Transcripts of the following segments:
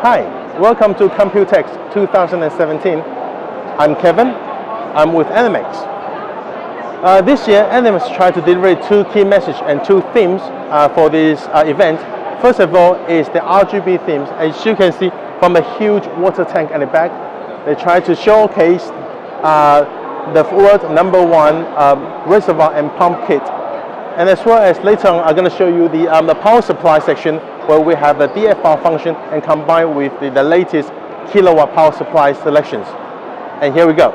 Hi, welcome to Computex 2017. I'm Kevin. I'm with ENERMAX. This year, ENERMAX tried to deliver two key messages and two themes for this event. First of all is the RGB themes. As you can see from a huge water tank at the back, they try to showcase the world #1 reservoir and pump kit. And as well as later on, I'm going to show you the power supply section where we have the DFR function and combined with the latest kilowatt power supply selections. And here we go.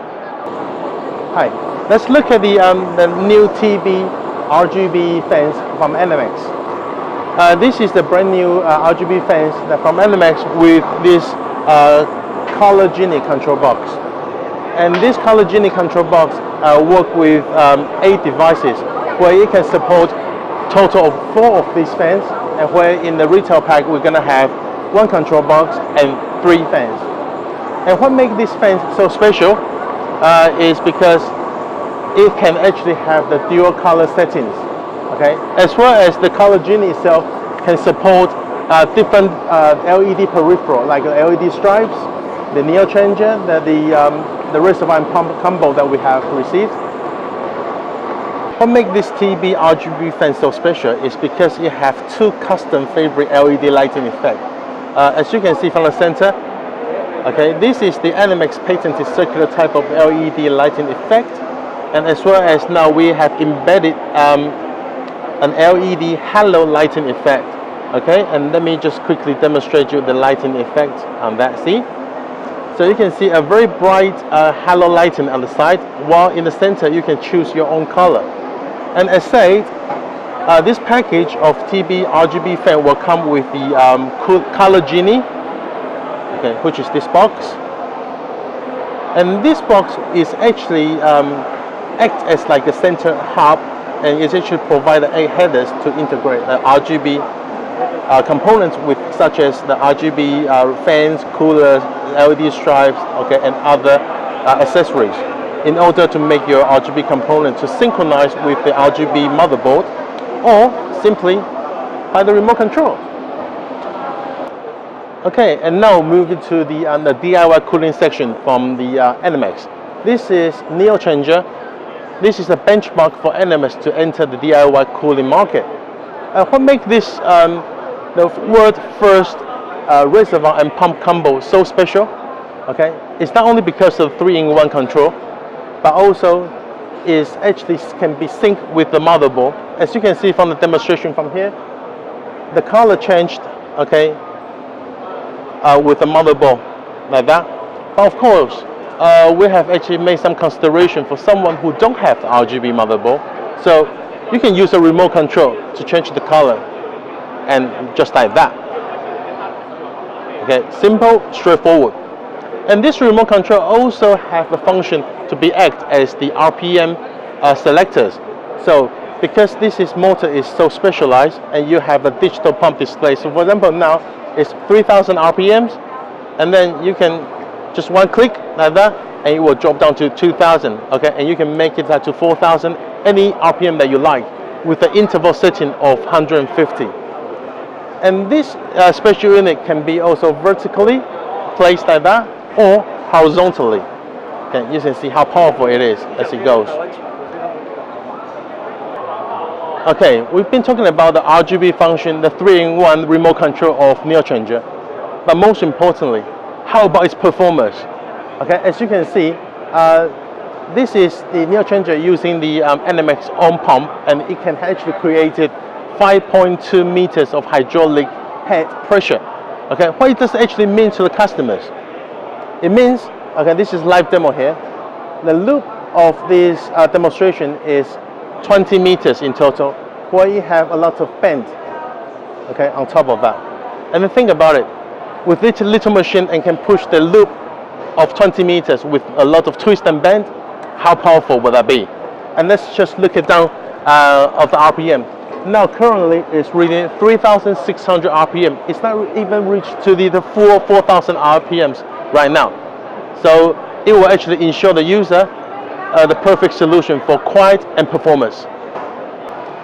Hi, let's look at the new TB RGB fans from ENERMAX. This is the brand new RGB fans from ENERMAX with this color genie control box. And this color genie control box work with 8 devices, where it can support total of 4 of these fans, and where in the retail pack we're gonna have 1 control box and 3 fans. And what makes this fan so special is because it can actually have the dual color settings, okay? As well as the color genie itself can support different LED peripheral, like the LED stripes, the Neo changer, the reservoir and pump combo that we have received. What makes this TB RGB fan so special is because it have 2 custom favorite LED lighting effect. As you can see from the center, okay, this is the ENERMAX patented circular type of LED lighting effect, and as well as now we have embedded an LED halo lighting effect. Okay, and let me just quickly demonstrate you the lighting effect on that. See? So you can see a very bright halo lighting on the side, while in the center you can choose your own color. And as said, this package of TB RGB fan will come with the color genie, okay, which is this box. And this box is actually act as like a center hub, and it actually provide 8 headers to integrate the RGB components with such as the RGB fans, coolers, LED stripes, okay, and other accessories, in order to make your RGB component to synchronize with the RGB motherboard, or simply by the remote control. Okay, and now moving to the DIY cooling section from the ENERMAX. This is Neo changer. This is a benchmark for ENERMAX to enter the DIY cooling market. What makes this the world's first reservoir and pump combo so special? Okay, it's not only because of 3-in-1 control, but also is actually can be synced with the motherboard. As you can see from the demonstration from here, the color changed, okay, with the motherboard like that. But of course, we have actually made some consideration for someone who don't have the RGB motherboard. So you can use a remote control to change the color, and just like that. Okay, simple, straightforward. And this remote control also have the function to be act as the RPM selectors. So because this motor is so specialized, and you have a digital pump display. So for example, now it's 3000 RPMs, and then you can just one click like that, and it will drop down to 2000. Okay, and you can make it like to 4000, any RPM that you like, with the interval setting of 150. And this special unit can be also vertically placed like that, or horizontally. Okay, you can see how powerful it is as it goes. Okay, we've been talking about the RGB function, the 3-in-1 remote control of Neo changer. But most importantly, how about its performance? Okay, as you can see, this is the Neo changer using the ENERMAX own pump, and it can actually create 5.2 meters of hydraulic head pressure. Okay, what does it actually mean to the customers? It means, okay, this is live demo here. The loop of this demonstration is 20 meters in total, where you have a lot of bend, okay, on top of that. And then think about it, with this little machine and can push the loop of 20 meters with a lot of twist and bend, how powerful would that be? And let's just look at down of the RPM. Now currently it's reading 3600 RPM. It's not even reached to the full 4000 RPMs right now. So it will actually ensure the user the perfect solution for quiet and performance.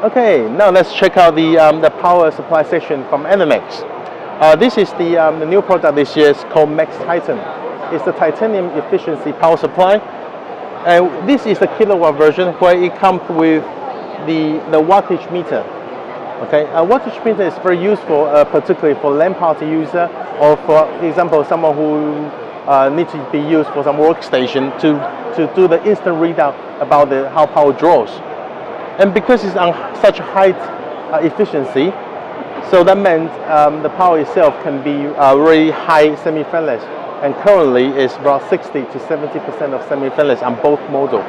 Okay, now let's check out the power supply section from ENERMAX. This is the new product this year. It's called Max Titan. It's the titanium efficiency power supply. And this is the kilowatt version where it comes with the wattage meter. Okay, a wattage meter is very useful, particularly for LAN party user, or for example, someone who needs to be used for some workstation to do the instant readout about how power draws. And because it's on such high efficiency, so that meant the power itself can be very high semi-fanless, and currently it's about 60 to 70% of semi-fanless on both models.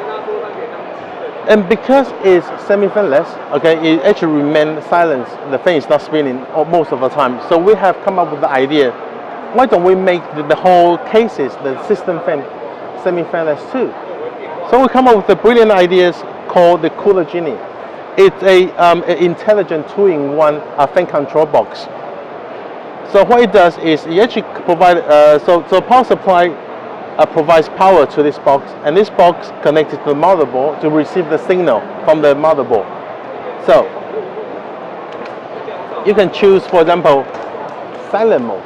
And because it's semi-fanless, okay, it actually remains silent. The fan is not spinning most of the time. So we have come up with the idea, why don't we make the whole cases, the system fan, semi-fanless too? So we come up with the brilliant ideas called the Cooler Genie. It's an intelligent 2-in-1 fan control box. So what it does is it actually provides, so power supply provides power to this box, and this box connected to the motherboard to receive the signal from the motherboard. So you can choose, for example, silent mode.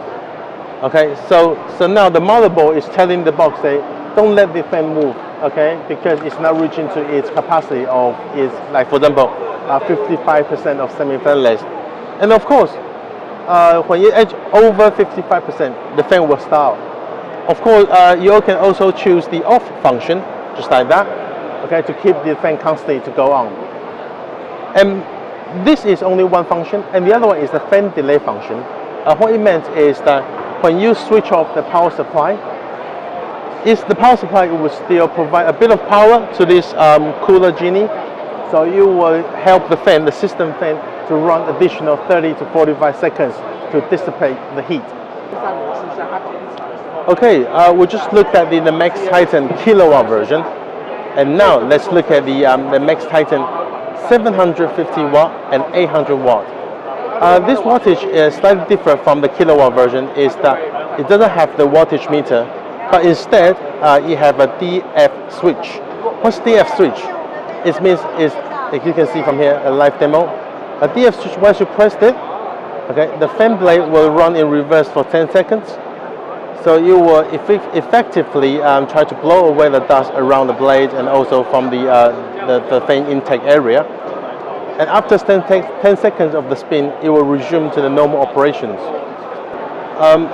Okay, so now the motherboard is telling the box, say, don't let the fan move, okay, because it's not reaching to its capacity of its, like for example, 55% of semi-fanless. And of course, when you edge over 55%, the fan will start. Of course, you can also choose the off function, just like that, okay, to keep the fan constantly to go on. And this is only one function, and the other one is the fan delay function. What it meant is that when you switch off the power supply, the power supply will still provide a bit of power to this Cooler Genie, so you will help the fan, the system fan, to run additional 30 to 45 seconds to dissipate the heat. Okay, we just looked at the Max Titan kilowatt version, and now let's look at the Max Titan 750 watt and 800 watt. This wattage is slightly different from the kilowatt version, is that it doesn't have the wattage meter, but instead you have a DF switch. What's DF switch? It means, like you can see from here, a live demo. A DF switch, once you press it, okay, the fan blade will run in reverse for 10 seconds. So you will effectively try to blow away the dust around the blade and also from the fan intake area. And after 10 seconds of the spin, it will resume to the normal operations.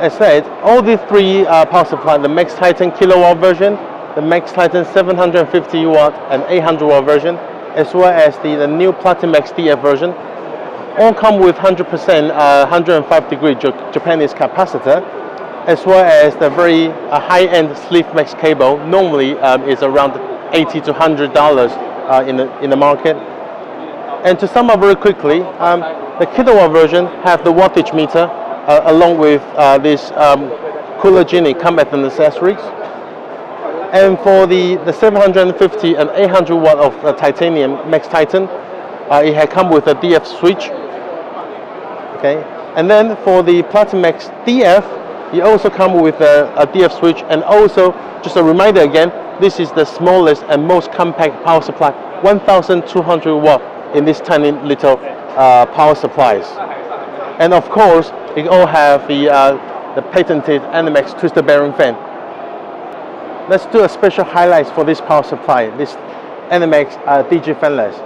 As said, all the three power supply, the Max Titan kilowatt version, the Max Titan 750 watt and 800 watt version, as well as the new Platimax DF version, all come with 100% 105-degree Japanese capacitor, as well as the very high-end sleeve max cable. Normally is around $80 to $100 in the market. And to sum up very quickly, the kilowatt version have the wattage meter along with this Cooler Genie come as an accessories. And for the 750 and 800 watt of titanium Max Titan, it had come with a DF switch. Okay, and then for the Platimax DF, you also come with a DF switch, and also, just a reminder again, this is the smallest and most compact power supply, 1,200 watt in this tiny little power supplies. And of course, it all have the patented ENERMAX twisted bearing fan. Let's do a special highlights for this power supply, this ENERMAX DG fanless.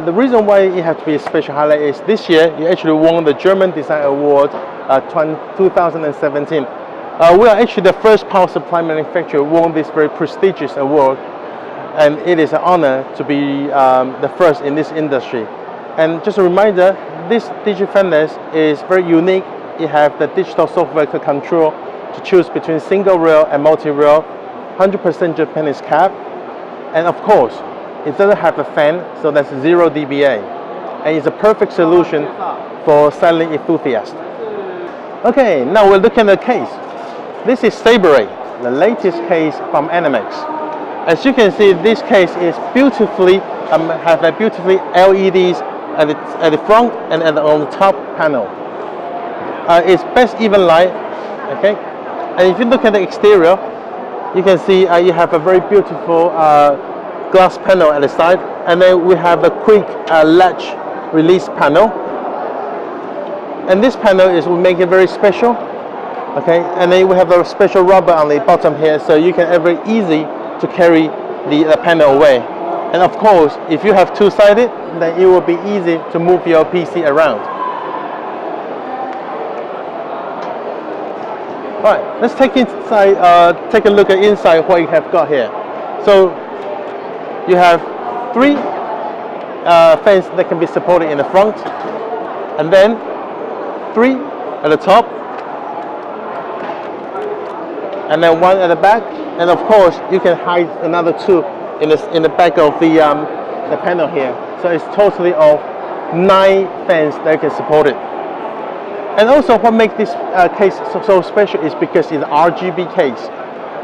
The reason why it has to be a special highlight is this year you actually won the German Design Award 2017. We are actually the first power supply manufacturer who won this very prestigious award, and it is an honor to be the first in this industry. And just a reminder, this DG fanless is very unique. It has the digital software control to choose between single rail and multi-rail, 100% Japanese cap, and of course, it doesn't have a fan, so that's 0 dBA. And it's a perfect solution for silent enthusiasts. Okay, now we're looking at the case. This is Sabre, the latest case from ENERMAX. As you can see, this case is beautifully, have a beautifully LEDs at the front and on the top panel. It's best even light, okay? And if you look at the exterior, you can see you have a very beautiful glass panel at the side, and then we have a quick latch release panel. And this panel will make it very special. Okay, and then we have a special rubber on the bottom here, so you can very easy to carry the panel away. And of course, if you have two-sided, then it will be easy to move your PC around. Alright, let's take a look at inside what you have got here. So you have 3 fans that can be supported in the front, and then 3 at the top, and then 1 at the back, and of course you can hide another 2 in the back of the panel here. So it's totally of 9 fans that can support it. And also what makes this case so special is because it's an RGB case.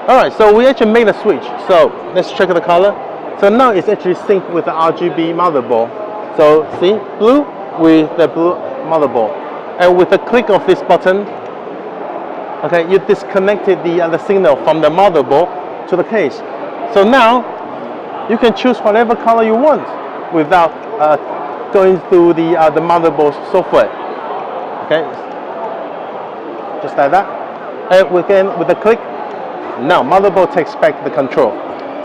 Alright, so we actually made a switch. So let's check the color. So now it's actually synced with the RGB motherboard. So see, blue with the blue motherboard. And with the click of this button, okay, you disconnected the signal from the motherboard to the case. So now you can choose whatever color you want without going through the motherboard software. Okay, just like that. And with a click, now motherboard takes back the control.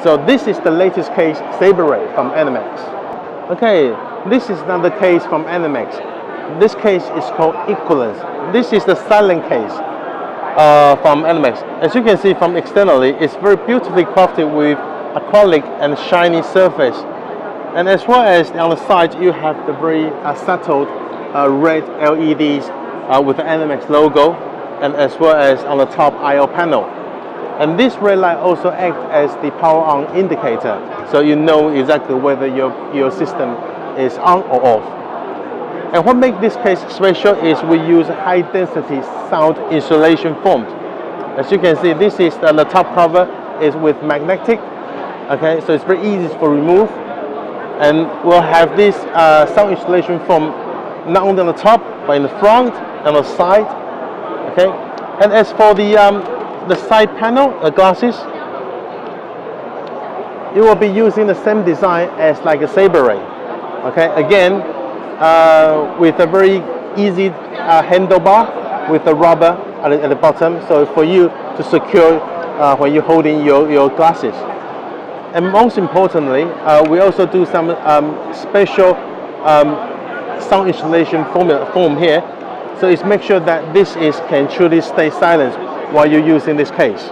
So this is the latest case, Saber Ray from ENERMAX. Okay, this is another case from ENERMAX. This case is called Equivalence. This is the silent case from ENERMAX. As you can see from externally, it's very beautifully crafted with acrylic and shiny surface. And as well as on the side, you have the very settled red LEDs with the ENERMAX logo, and as well as on the top I/O panel. And this red light also acts as the power on indicator, so you know exactly whether your system is on or off. And what makes this case special is we use high density sound insulation foam. As you can see, this is the top cover is with magnetic. Okay, so it's very easy to remove. And we'll have this sound insulation foam not only on the top, but in the front and on the side. Okay, and as for the side panel, glasses, you will be using the same design as like a Saber Ray. Okay, again, with a very easy handlebar with the rubber at the bottom, so for you to secure when you're holding your glasses. And most importantly, we also do some special sound insulation foam here, so it's make sure that this can truly stay silent while you're using this case.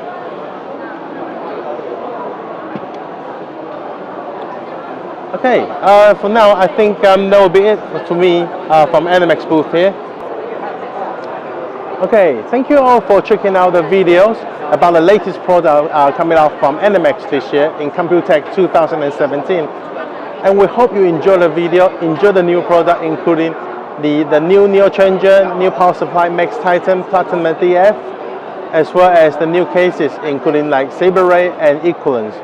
Okay, for now I think that will be it for me from ENERMAX booth here. Okay, thank you all for checking out the videos about the latest product coming out from ENERMAX this year in Computex 2017. And we hope you enjoy the video, enjoy the new product, including the new Neo Changer, new power supply Max Titan, Platinum DF, as well as the new cases, including like Saber Ray and Equivalence.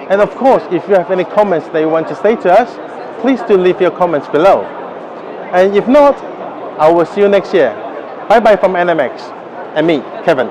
And of course, if you have any comments that you want to say to us, please do leave your comments below. And if not, I will see you next year. Bye bye from ENERMAX and me, Kevin.